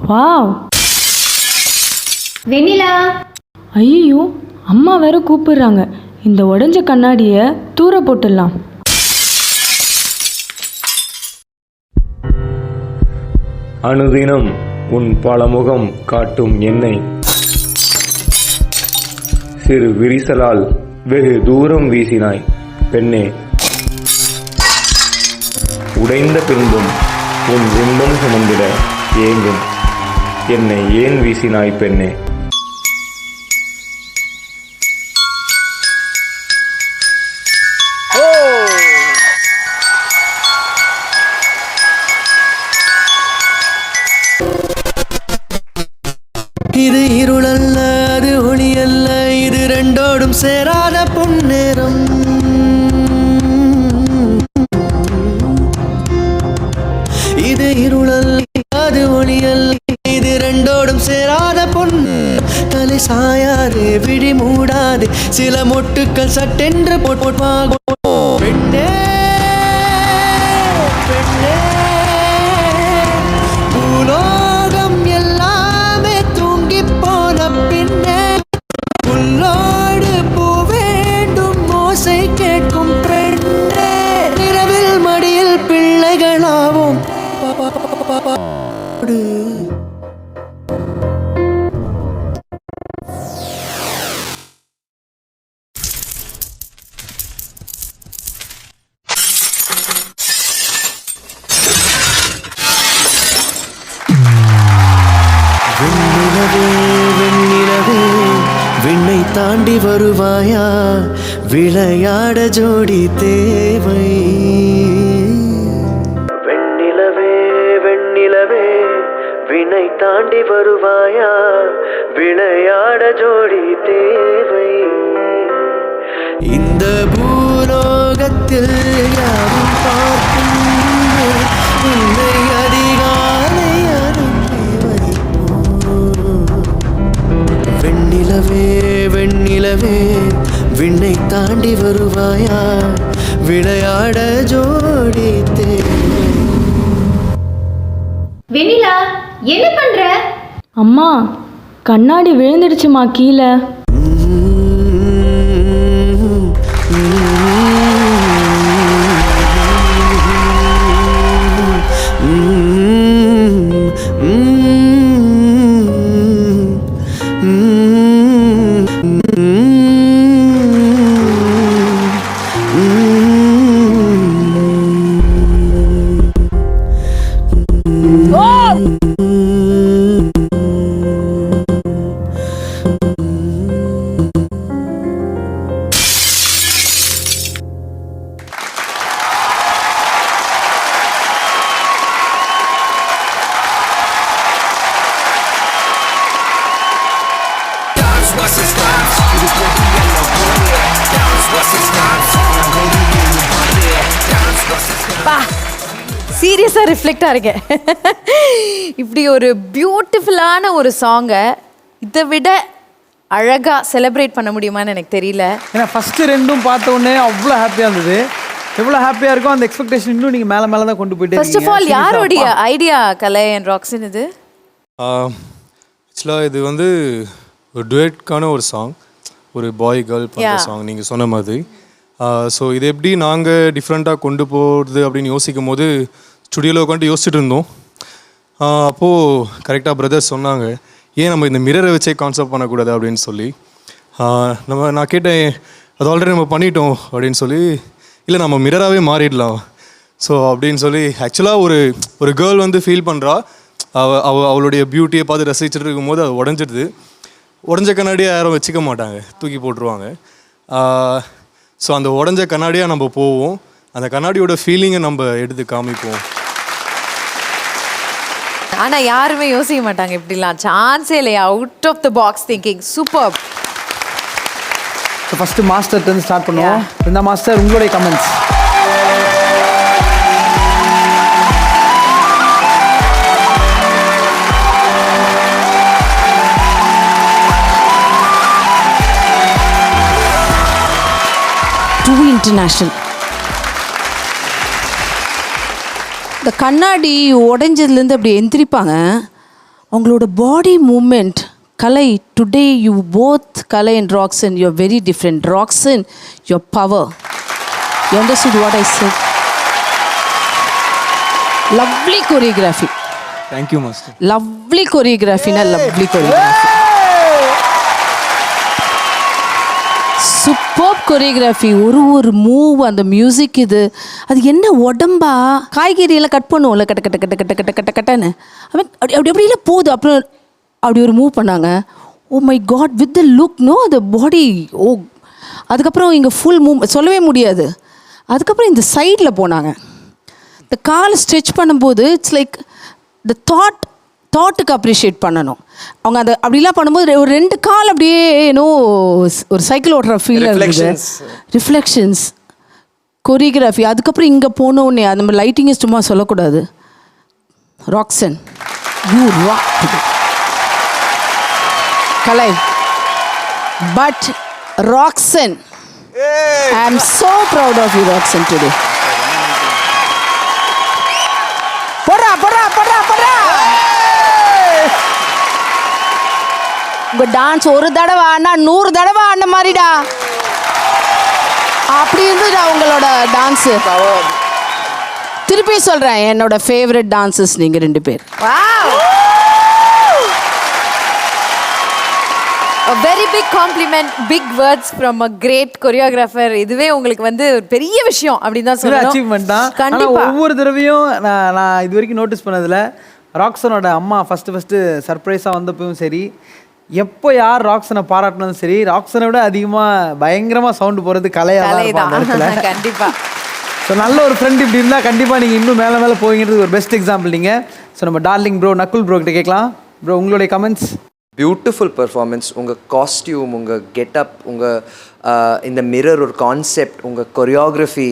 Wow. வெண்ணிலா. ஐயோ, அம்மா வேற கூப்பிடுறாங்க. இந்த உடஞ்ச கண்ணாடியை தூர போட்டுடலாம். அனுதினம் உன் பலமுகம் காட்டும் என்னை சிறு விரிசலால் வெகு தூரம் வீசினாய் பெண்ணே. உடைந்த பின்பும் உன் இன்பம் சுமந்திட ஏங்கும் என்னை ஏன் வீசினாய் பெண்ணே. இது இருளல்ல, அது ஒளி அல்ல, இது ரெண்டோடும் சேராத பொன்னேரம். இது இருளல்ல, அது ஒளி அல்ல, இது ரெண்டோடும் சேராத பொன்னு. தலை சாயாதே, விழி மூடாதே, சில மொட்டுக்கள் சட்டென்று போட்பாகும். பெண்ணே பெண்ணே, பூலோகம் எல்லாமே தூங்கி போன பின்னே, புல்லோடு பூ வேண்டும் ஓசை கேட்கும் பெண்ணே. இரவில் மடியில் பிள்ளைகளாவும் வெண்ணிலவே வெண்ணிலவே விண்ணை தாண்டி வருவாயா, விளையாட ஜோடி தேவை. வெண்ணிலவே வெண்ணிலவே விண்ணை தாண்டி வருவாயா, விளையாட ஜோடி தேவை. இந்த பூலோகத்தில் யாரும் பார்க்கும் உன்னை அதிகாலை அனுப்பி வைப்போம். வெண்ணிலவே வெண்ணிலவே விண்ணை தாண்டி வருவாயா, விளையாட ஜோடி தேவை. வெண்ணிலா, என்ன பண்ற? அம்மா, கண்ணாடி விழுந்துடுச்சுமா கீழே. சீரியஸாக ரிஃப்ளெக்டாக இருக்கேன். இப்படி ஒரு பியூட்டிஃபுல்லான ஒரு சாங்கை இதை விட அழகாக செலிப்ரேட் பண்ண முடியுமான்னு எனக்கு தெரியல. ஏன்னா ஃபஸ்ட்டு ரெண்டும் பார்த்த உடனே அவ்வளோ ஹாப்பியாக இருந்தது. எவ்வளோ ஹாப்பியாக இருக்கும் அந்த எக்ஸ்பெக்டேஷன் இன்னும் நீங்கள் மேலே மேலே தான் கொண்டு போயிட்டு. ஃபர்ஸ்ட் ஆஃப் ஆல் யாரோடைய ஐடியா கலை அண்ட் ராக்ஸின் இது? ஆக்சுவலாக இது வந்து ஒரு டுவேட்கான ஒரு சாங், ஒரு பாய் கேர்ள் பண்ணுற சாங் நீங்கள் சொன்ன மாதிரி. ஸோ இது எப்படி நாங்கள் டிஃப்ரெண்ட்டாக கொண்டு போகிறது அப்படின்னு யோசிக்கும் போது ஸ்டுடியோவில் உட்காந்து யோசிச்சுட்டு இருந்தோம். அப்போது கரெக்டாக பிரதர்ஸ் சொன்னாங்க, ஏன் நம்ம இந்த மிரரை வச்சே கான்செப்ட் பண்ணக்கூடாது அப்படின்னு சொல்லி. நான் கேட்டேன், அது ஆல்ரெடி நம்ம பண்ணிட்டோம் அப்படின்னு சொல்லி. இல்லை, நம்ம மிரராகவே மாறிடலாம் ஸோ அப்படின்னு சொல்லி. ஆக்சுவலாக ஒரு கேர்ள் வந்து ஃபீல் பண்ணுறா, அவளுடைய பியூட்டியை பார்த்து ரசிச்சுட்டு இருக்கும்போது அது உடஞ்சிடுது. உடஞ்ச கண்ணாடியாக யாரும் வச்சுக்க மாட்டாங்க, தூக்கி போட்டுருவாங்க. ஸோ அந்த உடஞ்ச கண்ணாடியாக நம்ம போவோம், அந்த கண்ணாடியோட ஃபீலிங்கை நம்ம எடுத்து காமிப்போம். ஆனால் யாருமே யோசிக்க மாட்டாங்க இப்படிலாம், சான்ஸே இல்லையா. Out of the box thinking, super. First மாஸ்டர்லேருந்து ஸ்டார்ட் பண்ணுவோம். இந்த மாஸ்டர் உங்களுடைய கமெண்ட்ஸ். இன்டர்நேஷ்னல். இந்த கண்ணாடி உடைஞ்சதுலேருந்து அப்படி எந்திரிப்பாங்க, உங்களோட body movement Kalai today you both Kalai and Roxan you are very different. Roxan your power. You understood what I said. Lovely choreography. Thank you master. Lovely கொரியோகிராஃபினா லவ்லி கொரியோகிராஃபி. Super choreography. ஒரு மூவ் அந்த மியூசிக் இது அது என்ன உடம்பா காய்கறியெல்லாம் கட் பண்ணுவோம்ல கட்ட கட்ட கட்ட கட்ட கட்ட கட்ட கட்டன்னு அவன் அப்படி அப்படி அப்படிலாம் போகுது. அப்புறம் அப்படி ஒரு மூவ் பண்ணாங்க. Oh my god with the look no அந்த பாடி. ஓ அதுக்கப்புறம் இங்கே ஃபுல் மூவ் சொல்லவே முடியாது. அதுக்கப்புறம் இந்த சைடில் போனாங்க. இந்த காலை ஸ்ட்ரெச் பண்ணும்போது இட்ஸ் லைக் த தாட்டுக்கு அப்ரிஷியேட் பண்ணணும். அவங்க அதை அப்படிலாம் பண்ணும்போது ஒரு 2 கால் அப்படியே ஏனோ ஒரு சைக்கிள் ஓட்டுற ஃபீல் இருந்தது. Reflections choreography. அதுக்கப்புறம் இங்கே போனோடனே அது நம்ம லைட்டிங்கை சும்மா சொல்லக்கூடாது. Roxan you rock today. Kalai but Roxan I am so proud of you Roxan today. போடுறா போடுறா போடுறா போடுறா. உங்க டான்ஸ் ஒரு தடவை ஆனா 100 தடவை ஆன மாதிரிடா. அப்படி இருந்துடா உங்களோட டான்ஸ். திருப்பி சொல்றேன் என்னோட ஃபேவரட் டான்சஸ் நீங்க 2 பேர். A very big compliment, big words from a great choreographer. இதுவே உங்களுக்கு வந்து ஒரு பெரிய விஷயம் அப்படின்னு தான் சொல்லணும். அச்சீவ்மெண்ட் தான். கண்டிப்பா. ஒவ்வொரு தடவையும் நான் இது வரைக்கும் நோட்டீஸ் பண்ணதில் ராக்ஸனோட அம்மா ஃபஸ்ட்டு சர்ப்ரைஸாக வந்தப்பவும் சரி, எப்போ யார் ராக்ஸனை பாராட்டினதும் சரி, ராக்ஸனை விட அதிகமாக பயங்கரமாக சவுண்டு போகிறது கலையாக கண்டிப்பா. ஸோ நல்ல ஒரு ஃப்ரெண்ட் இப்படி இருந்தால் கண்டிப்பாக நீங்கள் இன்னும் மேலே மேலே போவீங்கிறது ஒரு பெஸ்ட் எக்ஸாம்பிள் நீங்கள். ஸோ நம்ம டார்லிங் ப்ரோ நக்குல் ப்ரோ கிட்ட கேட்கலாம். ப்ரோ உங்களுடைய கமெண்ட்ஸ். Beautiful performance. உங்கள் காஸ்டியூம், உங்கள் கெட்டப், உங்கள் இந்த மிரர் ஒரு கான்செப்ட், உங்கள் கொரியோகிராஃபி,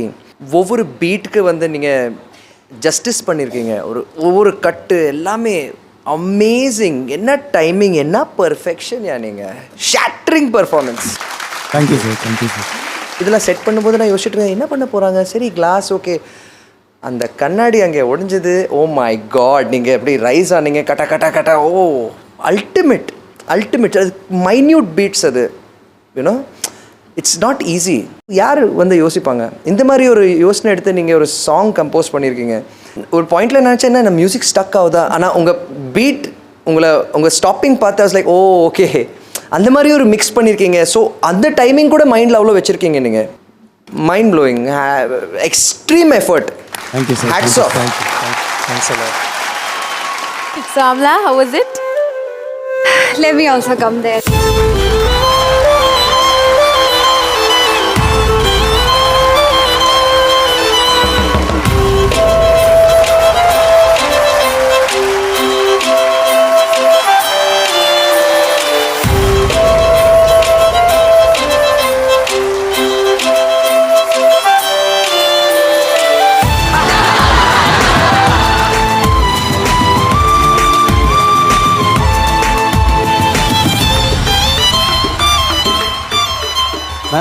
ஒவ்வொரு பீட்டுக்கு வந்து நீங்கள் ஜஸ்டிஸ் பண்ணியிருக்கீங்க. ஒவ்வொரு கட்டு எல்லாமே அமேசிங். என்ன டைமிங், என்ன பர்ஃபெக்ஷன். நீங்கள் shattering performance. Thank you sir. Thank you sir. இதெல்லாம் செட் பண்ணும்போது நான் யோசிச்சுட்டு இருக்கேன் என்ன பண்ண போகிறாங்க. சரி கிளாஸ் ஓகே, அந்த கண்ணாடி அங்கே உடைஞ்சது. ஓ மை காட், நீங்கள் எப்படி ரைஸ் ஆனீங்க கட்ட கட்ட கட்ட. ஓ அல்டிமேட் அது மைன்யூட் பீட்ஸ். அது யூனோ இட்ஸ் நாட் ஈஸி. யார் வந்து யோசிப்பாங்க இந்த மாதிரி ஒரு யோசனை எடுத்து நீங்கள் ஒரு சாங் கம்போஸ் பண்ணியிருக்கீங்க. ஒரு பாயிண்டில் நினச்சேன்னா இந்த மியூசிக் ஸ்டக் ஆகுதா, ஆனால் உங்கள் பீட் உங்கள் ஸ்டாப்பிங் பார்த்து லைக் ஓ ஓகே அந்த மாதிரி ஒரு மிக்ஸ் பண்ணியிருக்கீங்க. ஸோ அந்த டைமிங் கூட மைண்டில் அவ்வளோ வச்சுருக்கீங்க நீங்கள். Mind blowing, extreme effort. Thank you sir. Hats off. Thanks a lot. So Amla, how was it? Let me also come there.